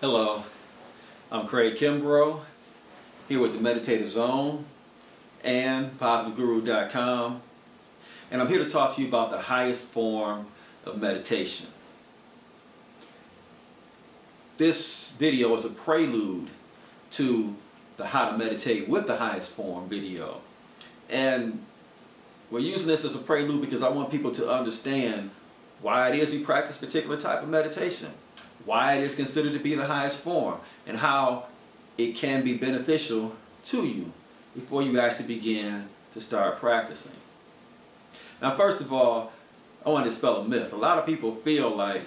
Hello, I'm Kimbrough, here with the Meditative Zone and PositiveGuru.com, and I'm here to talk to you about the highest form of meditation. This video is a prelude to the How to Meditate with the Highest Form video, and we're using this as a prelude because I want people to understand why it is we practice a particular type of meditation, why it is considered to be the highest form, and how it can be beneficial to you before you actually begin to start practicing. Now, first of all, I want to dispel a myth. A lot of people feel like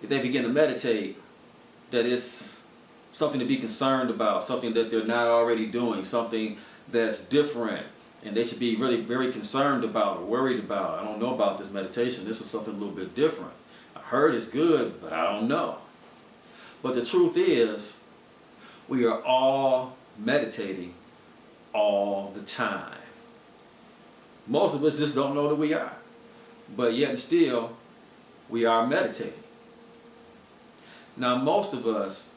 if they begin to meditate that it's something to be concerned about, something that they're not already doing, something that's different, and they should be really very concerned about or worried about. I don't know about this meditation. This is something a little bit different. I heard it's good, but I don't know. But the truth is, we are all meditating all the time. Most of us just don't know that we are. But yet and still, we are meditating. Now, most of us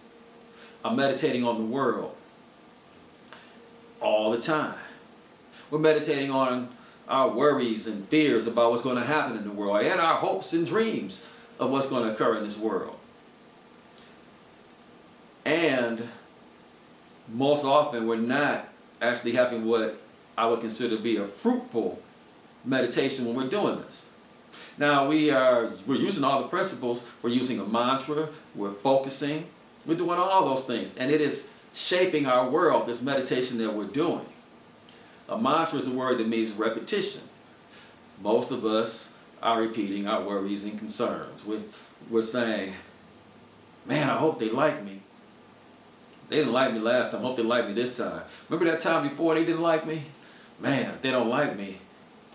are meditating on the world all the time. We're meditating on our worries and fears about what's going to happen in the world, and our hopes and dreams of what's going to occur in this world. And most often we're not actually having what I would consider to be a fruitful meditation when we're doing this. Now we're using all the principles. We're using a mantra, we're focusing, we're doing all those things, and it is shaping our world, this meditation that we're doing. A mantra is a word that means repetition. Most of us are repeating our worries and concerns. We're saying, man, I hope they like me. They didn't like me last time. I hope they like me this time. Remember that time before they didn't like me? Man, if they don't like me,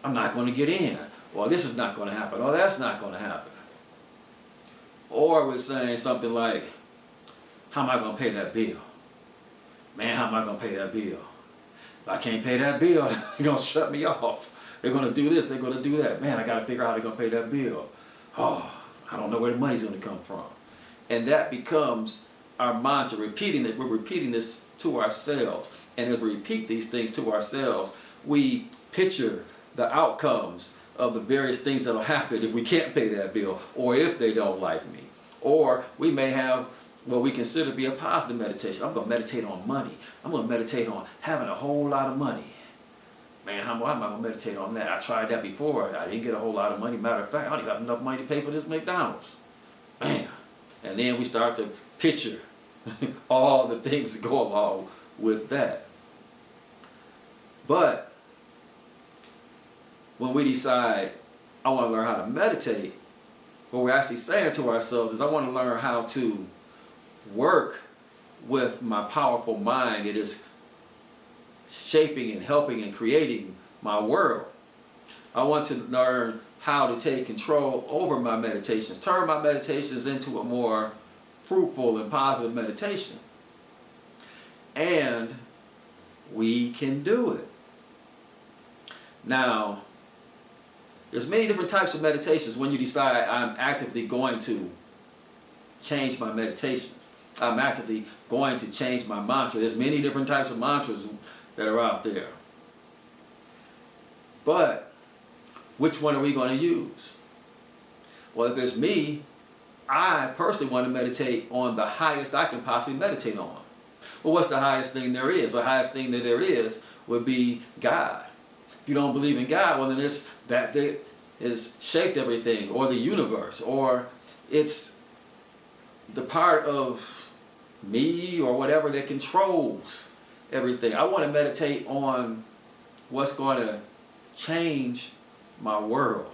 I'm not going to get in. Or this is not going to happen. Or that's not going to happen. Or we're saying something like, how am I going to pay that bill? Man, how am I going to pay that bill? If I can't pay that bill, they're going to shut me off. They're going to do this, they're going to do that. Man, I got to figure out how they're going to pay that bill. Oh, I don't know where the money's going to come from. And that becomes our mantra, repeating it. We're repeating this to ourselves. And as we repeat these things to ourselves, we picture the outcomes of the various things that will happen if we can't pay that bill, or if they don't like me. Or we may have what we consider to be a positive meditation. I'm going to meditate on money. I'm going to meditate on having a whole lot of money. Man, how am I going to meditate on that? I tried that before. I didn't get a whole lot of money. Matter of fact, I don't even have enough money to pay for this McDonald's. Man. And then we start to picture all the things that go along with that. But when we decide, I want to learn how to meditate, what we're actually saying to ourselves is, I want to learn how to work with my powerful mind. It is shaping and helping and creating my world. I want to learn how to take control over my meditations, turn my meditations into a more fruitful and positive meditation. And we can do it. Now, there's many different types of meditations when you decide I'm actively going to change my meditations. I'm actively going to change my mantra. There's many different types of mantras that are out there. But which one are we going to use? Well, if it's me, I personally want to meditate on the highest I can possibly meditate on. Well, what's the highest thing there is? The highest thing that there is would be God. If you don't believe in God, well, then it's that has shaped everything, or the universe, or it's the part of me or whatever that controls everything. I want to meditate on what's going to change my world.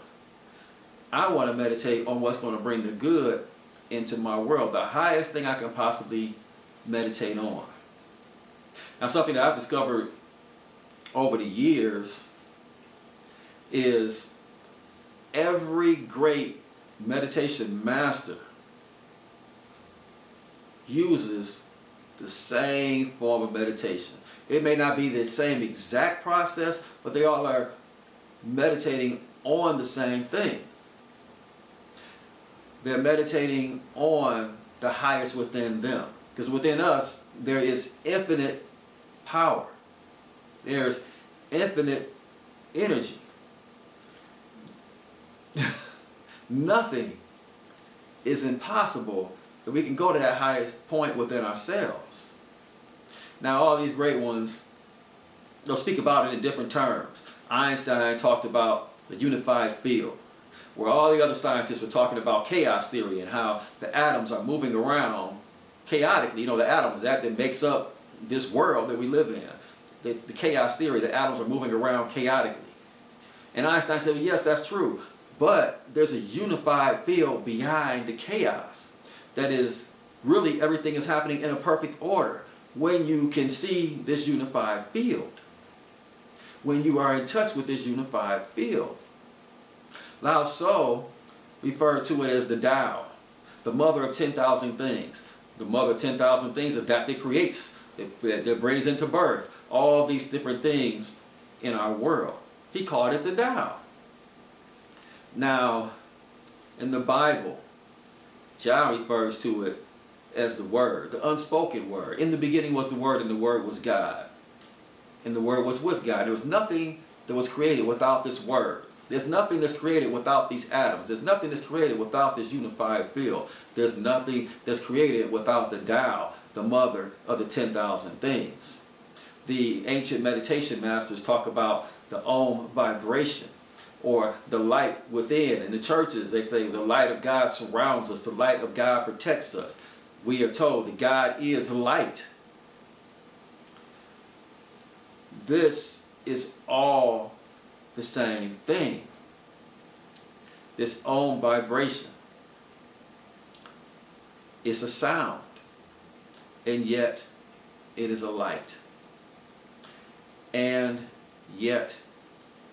I want to meditate on what's going to bring the good into my world. The highest thing I can possibly meditate on. Now, something that I've discovered over the years is every great meditation master uses the same form of meditation. It may not be the same exact process, but they all are meditating on the same thing. They're meditating on the highest within them. Because within us, there is infinite power. There's infinite energy. Nothing is impossible if we can go to that highest point within ourselves. Now, all these great ones, they'll speak about it in different terms. Einstein talked about the unified field, where all the other scientists were talking about chaos theory and how the atoms are moving around chaotically. You know, the atoms that makes up this world that we live in. The chaos theory, the atoms are moving around chaotically. And Einstein said, well, yes, that's true. But there's a unified field behind the chaos. That is, really everything is happening in a perfect order when you can see this unified field. When you are in touch with this unified field. Lao Tzu referred to it as the Tao, the mother of 10,000 things. The mother of 10,000 things is that creates, that brings into birth all these different things in our world. He called it the Tao. Now, in the Bible, John refers to it as the Word, the unspoken Word. In the beginning was the Word, and the Word was God. And the Word was with God. There was nothing that was created without this Word. There's nothing that's created without these atoms. There's nothing that's created without this unified field. There's nothing that's created without the Tao, the mother of the 10,000 things. The ancient meditation masters talk about the Om vibration, or the light within. In the churches, they say the light of God surrounds us. The light of God protects us. We are told that God is light. This is all the same thing. This Om vibration is a sound, and yet it is a light. And yet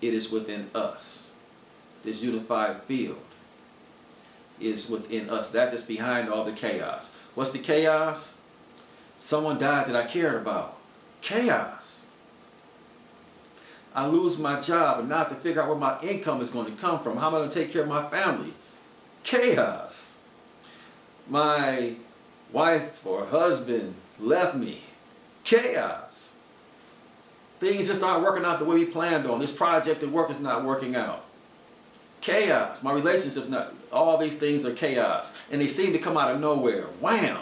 it is within us. This unified field is within us. That is behind all the chaos. What's the chaos? Someone died that I cared about. Chaos. I lose my job and now I have to figure out where my income is going to come from. How am I going to take care of my family? Chaos. My wife or husband left me. Chaos. Things just aren't working out the way we planned on. This project at work is not working out. Chaos. My relationship, not. All these things are chaos. And they seem to come out of nowhere. Wham!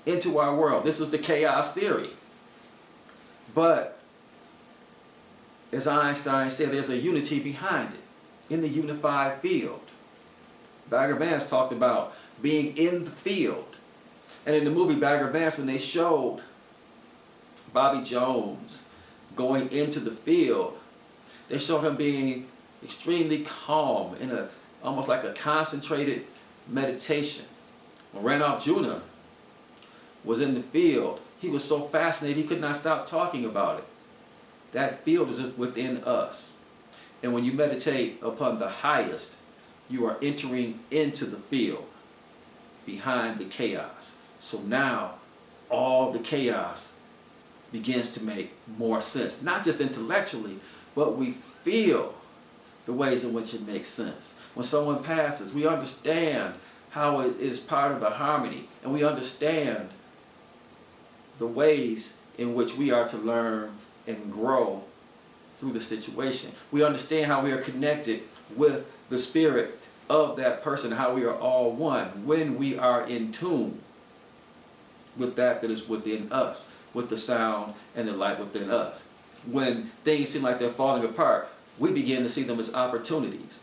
Into our world. This is the chaos theory. But as Einstein said, there's a unity behind it, in the unified field. Bagger Vance talked about being in the field. And in the movie Bagger Vance, when they showed Bobby Jones going into the field, they showed him being extremely calm, in a almost like a concentrated meditation. When Randolph Jr. was in the field, he was so fascinated he could not stop talking about it. That field is within us. And when you meditate upon the highest, you are entering into the field behind the chaos. So now all the chaos begins to make more sense. Not just intellectually, but we feel the ways in which it makes sense. When someone passes, we understand how it is part of the harmony, and we understand the ways in which we are to learn and grow through the situation. We understand how we are connected with the spirit of that person, how we are all one when we are in tune with that is within us, with the sound and the light within us. When things seem like they're falling apart, we begin to see them as opportunities.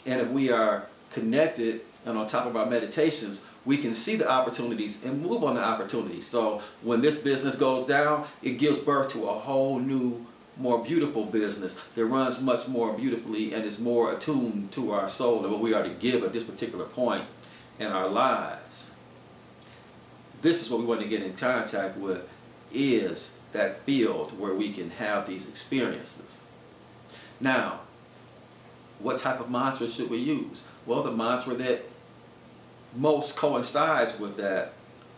And if we are connected and on top of our meditations, we can see the opportunities and move on the opportunities. So when this business goes down, it gives birth to a whole new, more beautiful business that runs much more beautifully and is more attuned to our soul and what we are to give at this particular point in our lives. This is what we want to get in contact with, is that field where we can have these experiences. Now, what type of mantra should we use? Well, the mantra that most coincides with that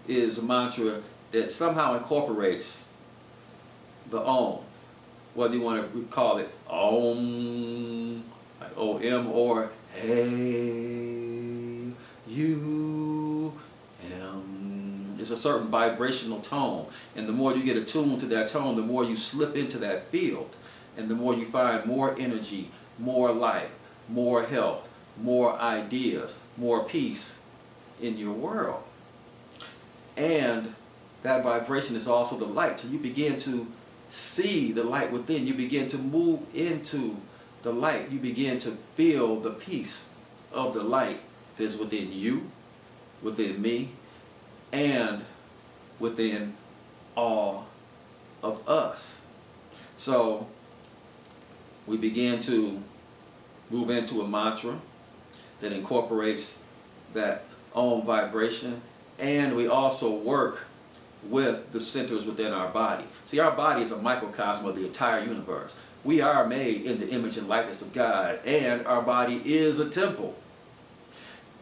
is a mantra that somehow incorporates the Om. Whether you want to call it Om, like O-M, or Hey, You Am. It's a certain vibrational tone. And the more you get attuned to that tone, the more you slip into that field. And the more you find more energy, more life, more health, more ideas, more peace in your world. And that vibration is also the light. So you begin to see the light within. You begin to move into the light. You begin to feel the peace of the light that is within you, within me, and within all of us. So we begin to move into a mantra that incorporates that Om vibration, and we also work with the centers within our body. See, our body is a microcosm of the entire universe. We are made in the image and likeness of God, and our body is a temple.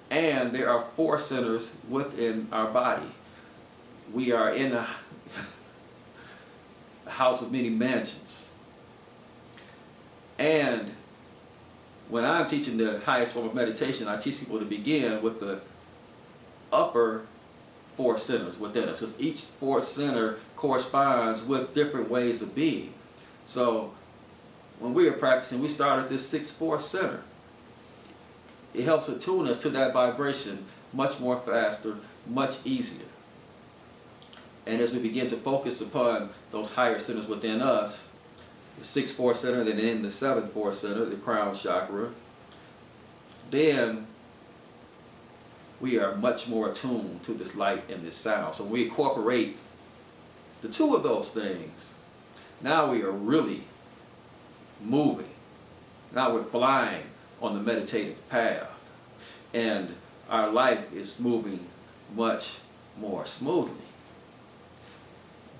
And there are 4 centers within our body. We are in a house of many mansions. And when I'm teaching the highest form of meditation, I teach people to begin with the upper 4 centers within us, because each 4th center corresponds with different ways of being. So when we are practicing, we start at this 6th, 4th center. It helps attune us to that vibration much more faster, much easier. And as we begin to focus upon those higher centers within us, the 6th, 4th center, and then the 7th, 4th center, the crown chakra, then we are much more attuned to this light and this sound. So when we incorporate the 2 of those things, now we are really moving. Now we're flying on the meditative path. And our life is moving much more smoothly.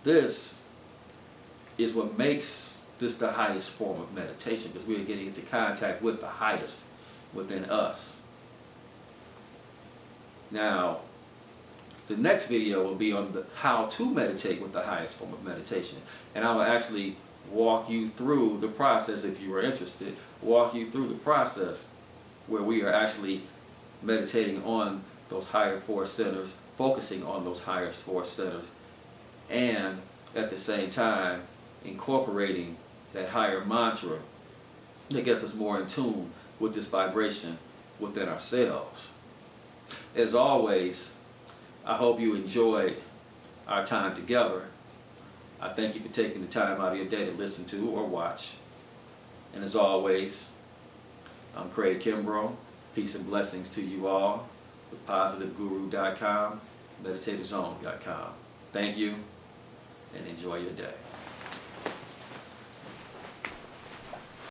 This is what makes this the highest form of meditation, because we are getting into contact with the highest within us. Now, the next video will be on how to meditate with the highest form of meditation. And I will actually walk you through the process, if you are interested, walk you through the process where we are actually meditating on those higher 4 centers, focusing on those higher 4 centers, and at the same time incorporating that higher mantra that gets us more in tune with this vibration within ourselves. As always, I hope you enjoyed our time together. I thank you for taking the time out of your day to listen to or watch. And as always, I'm Craig Kimbrough. Peace and blessings to you all with PositiveGuru.com, MeditativeZone.com. Thank you, and enjoy your day.